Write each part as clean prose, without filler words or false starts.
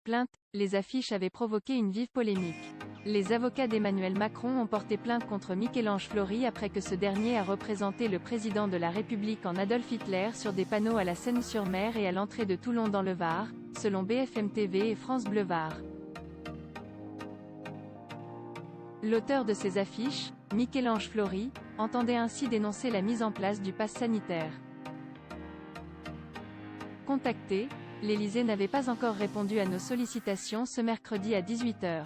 Plainte, les affiches avaient provoqué une vive polémique. Les avocats d'Emmanuel Macron ont porté plainte contre Michel-Ange Flory après que ce dernier a représenté le président de la République en Adolf Hitler sur des panneaux à la Seyne-sur-Mer et à l'entrée de Toulon dans le Var, selon BFM TV et France Bleu Var. L'auteur de ces affiches, Michel-Ange Flory, entendait ainsi dénoncer la mise en place du pass sanitaire. Contacté, l'Élysée n'avait pas encore répondu à nos sollicitations ce mercredi à 18 h.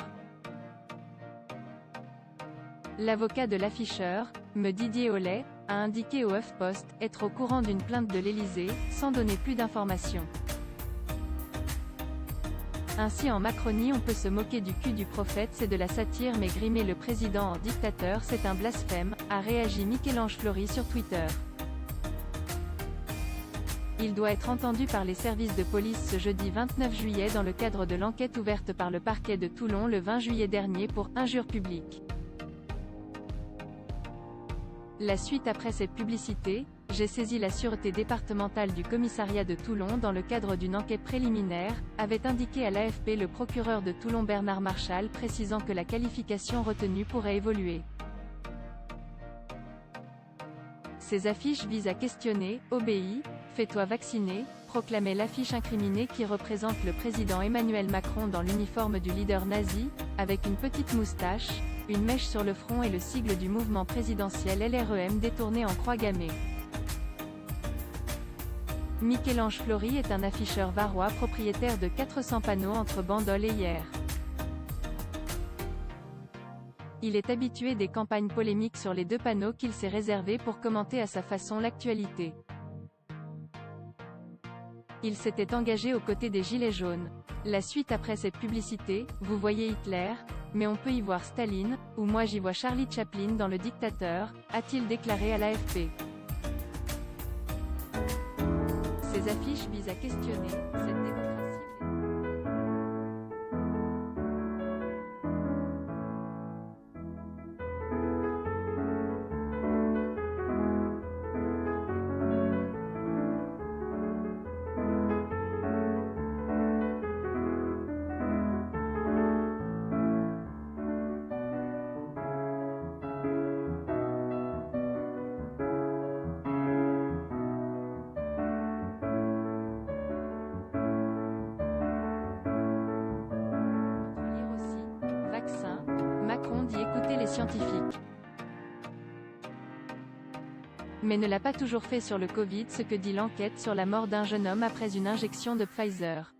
L'avocat de l'afficheur, me Didier Hollet, a indiqué au HuffPost être au courant d'une plainte de l'Élysée, sans donner plus d'informations. Ainsi en Macronie on peut se moquer du cul du prophète, c'est de la satire, mais grimer le président en dictateur c'est un blasphème, a réagi Michel-Ange Flory sur Twitter. Il doit être entendu par les services de police ce jeudi 29 juillet dans le cadre de l'enquête ouverte par le parquet de Toulon le 20 juillet dernier pour injure publique. La suite après cette publicité, j'ai saisi la sûreté départementale du commissariat de Toulon dans le cadre d'une enquête préliminaire, avait indiqué à l'AFP le procureur de Toulon Bernard Marchal, précisant que la qualification retenue pourrait évoluer. Ces affiches visent à questionner, obéis, fais-toi vacciner, proclamait l'affiche incriminée qui représente le président Emmanuel Macron dans l'uniforme du leader nazi, avec une petite moustache, une mèche sur le front et le sigle du mouvement présidentiel LREM détourné en croix gammée. Michel-Ange Flory est un afficheur varois propriétaire de 400 panneaux entre Bandol et Hyères. Il est habitué des campagnes polémiques sur les 2 panneaux qu'il s'est réservés pour commenter à sa façon l'actualité. Il s'était engagé aux côtés des Gilets jaunes. La suite après cette publicité, vous voyez Hitler, mais on peut y voir Staline, ou moi j'y vois Charlie Chaplin dans Le Dictateur, a-t-il déclaré à l'AFP. Ces affiches visent à questionner cette démocratie. Macron dit écouter les scientifiques. Mais ne l'a pas toujours fait sur le Covid, ce que dit l'enquête sur la mort d'un jeune homme après une injection de Pfizer.